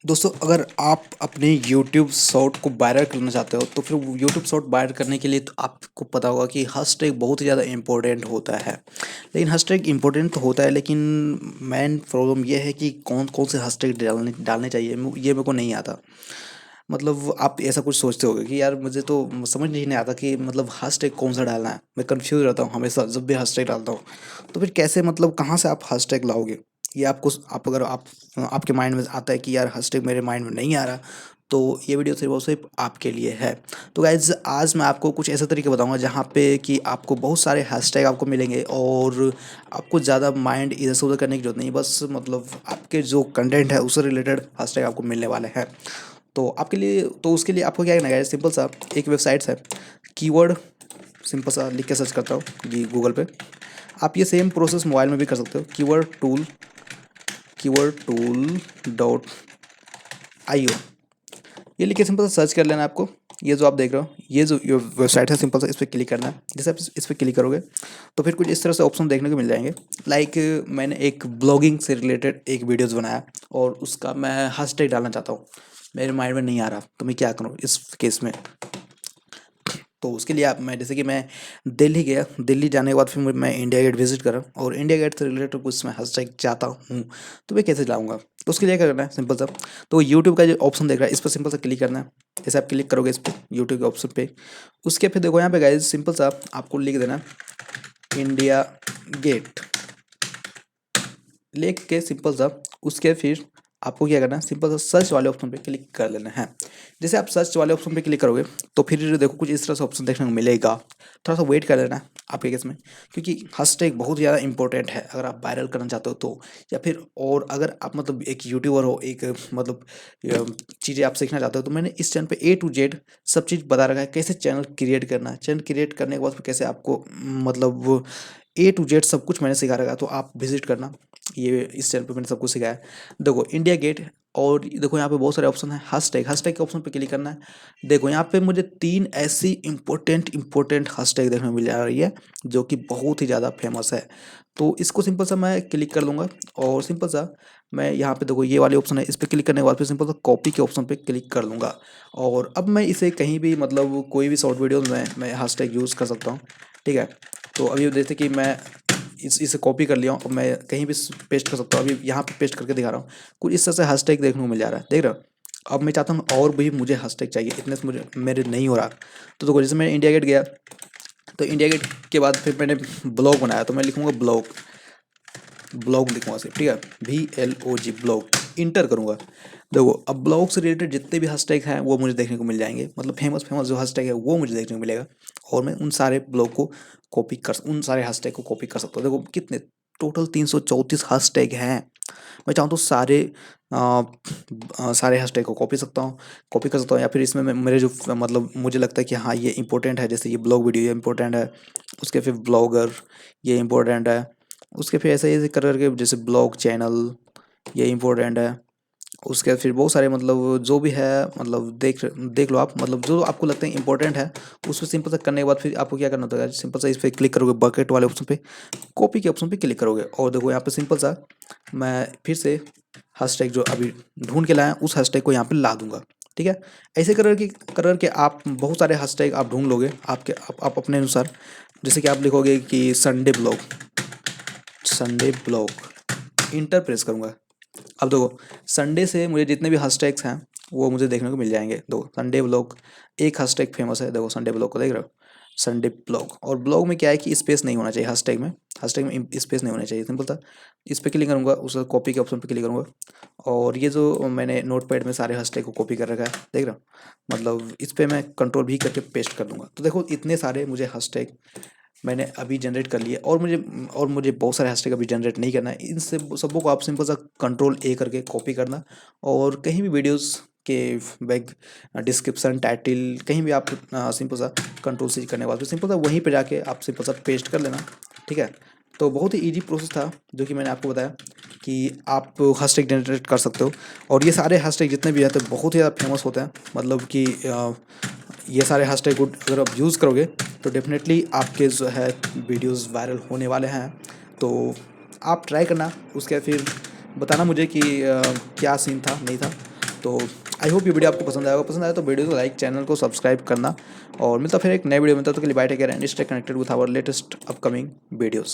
दोस्तों अगर आप अपने यूट्यूब शॉर्ट को वायरल करना चाहते हो तो फिर यूट्यूब शॉर्ट वायरल करने के लिए तो आपको पता होगा कि हैशटैग बहुत ही ज़्यादा इम्पोर्टेंट होता है। लेकिन हैशटैग इम्पोर्टेंट तो होता है, लेकिन मेन प्रॉब्लम ये है कि कौन कौन से हैशटैग डालने डालने चाहिए ये मेरे को नहीं आता। मतलब आप ऐसा कुछ सोचते होगे कि यार मुझे तो समझ नहीं आता कि मतलब हैशटैग कौन सा डालना है। मैं कंफ्यूज रहता हूँ हमेशा जब भी हैशटैग डालता हूँ। तो फिर कैसे, मतलब कहाँ से आप हैशटैग लाओगे? ये आपको आप अगर आप आपके माइंड में आता है कि यार हैशटैग मेरे माइंड में नहीं आ रहा, तो ये वीडियो सिर्फ और सिर्फ आपके लिए है। तो गाइज आज मैं आपको कुछ ऐसे तरीके बताऊंगा जहाँ पे कि आपको बहुत सारे हैशटैग आपको मिलेंगे और आपको ज़्यादा माइंड इधर से उधर करने की जरूरत नहीं, बस मतलब आपके जो कंटेंट है उससे रिलेटेड हैशटैग आपको मिलने वाले हैं। तो आपके लिए, तो उसके लिए आपको क्या करना है, सिंपल सा एक वेबसाइट है कीवर्ड, सिंपल सा लिख के सर्च करता हूँ जी गूगल पे। आप ये सेम प्रोसेस मोबाइल में भी कर सकते हो, कीवर्ड टूल ये लिख के सिंपल सा सर्च कर लेना है आपको। ये जो आप देख रहे हो, ये जो वेबसाइट है, सिंपल सा इस पर क्लिक करना है। जैसे आप इस पर क्लिक करोगे तो फिर कुछ इस तरह से ऑप्शन देखने को मिल जाएंगे। लाइक मैंने एक ब्लॉगिंग से रिलेटेड एक वीडियोज़ बनाया और उसका मैं हैशटैग डालना चाहता हूँ, मेरे माइंड में नहीं आ रहा, तो मैं क्या करूँ इस केस में? तो उसके लिए आप, मैं जैसे कि मैं दिल्ली गया, दिल्ली जाने के बाद फिर मैं इंडिया गेट विजिट करा और इंडिया गेट से रिलेटेड कुछ मैं हैशटैग चाहता हूँ, तो मैं कैसे लाऊंगा? तो उसके लिए क्या करना है, सिंपल सा, तो यूट्यूब का जो ऑप्शन देख रहा है इस पर सिंपल सा क्लिक करना है। जैसे आप क्लिक करोगे इस पर यूट्यूब के ऑप्शन पे, उसके फिर देखो यहाँ पे गाइस सिंपल सा आपको लिख देना इंडिया गेट, लिख के सिंपल सा उसके फिर आपको क्या करना है, सिंपल सा सर्च वाले ऑप्शन पे क्लिक कर लेना है। जैसे आप सर्च वाले ऑप्शन पे क्लिक करोगे तो फिर देखो कुछ इस तरह से ऑप्शन देखने को मिलेगा। थोड़ा सा वेट कर लेना है आपके केस में, क्योंकि हैशटैग बहुत ज़्यादा इंपॉर्टेंट है अगर आप वायरल करना चाहते हो तो। या फिर और अगर आप मतलब एक यूट्यूबर हो, एक मतलब चीज़ें आप सीखना चाहते हो, तो मैंने इस चैनल पे A to Z सब चीज़ बता रखा है, कैसे चैनल क्रिएट करना है, चैनल क्रिएट करने के बाद फिर कैसे आपको मतलब A to Z सब कुछ मैंने सिखा रखा है, तो आप विजिट करना। ये इस चैनल पे मैंने सब कुछ सिखाया है। देखो इंडिया गेट, और देखो यहाँ पे बहुत सारे ऑप्शन है, हैशटैग, हैशटैग के ऑप्शन पे क्लिक करना है। देखो यहाँ पे मुझे 3 ऐसी इंपॉर्टेंट हैशटैग देखने को मिल जा रही है जो कि बहुत ही ज़्यादा फेमस है। तो इसको सिंपल सा मैं क्लिक कर लूँगा और सिंपल सा मैं यहाँ पे देखो ये वाले ऑप्शन है, इस पर क्लिक करने के बाद फिर सिंपल सा कॉपी के ऑप्शन पे क्लिक कर लूँगा। और अब मैं इसे कहीं भी, मतलब कोई भी शॉर्ट वीडियो में मैं हैशटैग यूज़ कर सकता हूँ। ठीक है, तो अभी जैसे कि मैं इसे कॉपी कर लिया हूँ, अब मैं कहीं भी पेस्ट कर सकता हूँ। अभी यहाँ पे पेस्ट करके दिखा रहा हूँ, कुछ इस तरह से हैशटैग देखने को मिल जा रहा है, देख रहे हो? अब मैं चाहता हूँ और भी मुझे हैशटैग चाहिए, इतने से मुझे मेरे नहीं हो रहा। तो देखो जैसे मैं इंडिया गेट गया, तो इंडिया गेट के बाद फिर मैंने ब्लॉग बनाया, तो मैं लिखूँगा ब्लॉग, ब्लॉग लिखूँगा सिर्फ, ठीक है, VLOG ब्लॉग, इंटर करूँगा। देखो अब ब्लॉग से रिलेटेड जितने भी हैशटैग हैं वो मुझे देखने को मिल जाएंगे, मतलब फेमस फेमस जो हैशटैग है वो मुझे देखने को मिलेगा। और मैं उन सारे ब्लॉग को उन सारे हैशटैग को कॉपी कर सकता हूँ। देखो कितने टोटल 334 हैशटैग हैं। मैं चाहूँ तो सारे हैशटैग को कॉपी कर सकता हूँ, या फिर इसमें मेरे जो मतलब मुझे लगता है कि हाँ ये इंपॉर्टेंट है, जैसे ये ब्लॉग वीडियो ये इंपॉर्टेंट है, उसके फिर ब्लॉगर ये इंपॉर्टेंट है, उसके फिर ऐसे ऐसे कर करके जैसे ब्लॉग चैनल ये इंपॉर्टेंट है, उसके बाद फिर बहुत सारे मतलब जो भी है, मतलब देख देख लो आप, मतलब जो आपको लगता है इंपॉर्टेंट है उस पर सिंपल सा करने के बाद फिर आपको क्या करना होता है, सिंपल सा इस पर क्लिक करोगे, बकेट वाले ऑप्शन पे, कॉपी के ऑप्शन पे क्लिक करोगे और देखो यहाँ पे सिंपल सा मैं फिर से हैशटैग जो अभी ढूंढ के लाया उस हैशटैग को यहाँ पे ला दूंगा। ठीक है, ऐसे कर के आप बहुत सारे हैशटैग आप ढूंढ लोगे आप अपने अनुसार। जैसे कि आप लिखोगे कि संडे ब्लॉग, इंटर प्रेस करूँगा। अब देखो संडे से मुझे जितने भी हैशटैग्स हैं वो मुझे देखने को मिल जाएंगे। देखो संडे ब्लॉग, एक हैशटैग फेमस है, देखो संडे ब्लॉग को देख रहे हो, संडे ब्लॉग। और ब्लॉग में क्या है कि स्पेस नहीं होना चाहिए, हैशटैग में स्पेस नहीं होना चाहिए, सिंपल था। इस पर क्लिक करूँगा, उस कॉपी के ऑप्शन पे क्लिक करूँगा और ये जो मैंने नोटपैड में सारे हैशटैग को कॉपी कर रखा है देख रहा हूँ, मतलब इस पर मैं कंट्रोल भी करके पेस्ट कर दूंगा। तो देखो इतने सारे मुझे हैशटैग मैंने अभी जनरेट कर लिए, और मुझे बहुत सारे हैशटैग अभी जनरेट नहीं करना है। इन सबों को आप सिंपल सा कंट्रोल करके कॉपी करना और कहीं भी वीडियोस के बैक डिस्क्रिप्शन टाइटल कहीं भी आप सिंपल सा कंट्रोल C करने के बाद फिर सिंपल सा वहीं पे जाके आप सिंपल सा पेस्ट कर लेना। ठीक है, तो बहुत ही इजी प्रोसेस था जो कि मैंने आपको बताया कि आप हैशटैग जनरेट कर सकते हो। और ये सारे हैशटैग जितने भी रहते हैं बहुत ही ज़्यादा फेमस होते हैं, मतलब कि ये सारे हैशटैग को अगर आप यूज़ करोगे तो डेफिनेटली आपके जो है वीडियोस वायरल होने वाले हैं। तो आप ट्राई करना, उसके फिर बताना मुझे कि क्या सीन था नहीं था। तो आई होप ये वीडियो आपको पसंद आएगा, पसंद आया तो वीडियो को लाइक, चैनल को सब्सक्राइब करना, और मिलता फिर एक नए वीडियो में, तब तक के लिए bye, take care and stay connected with our latest upcoming videos.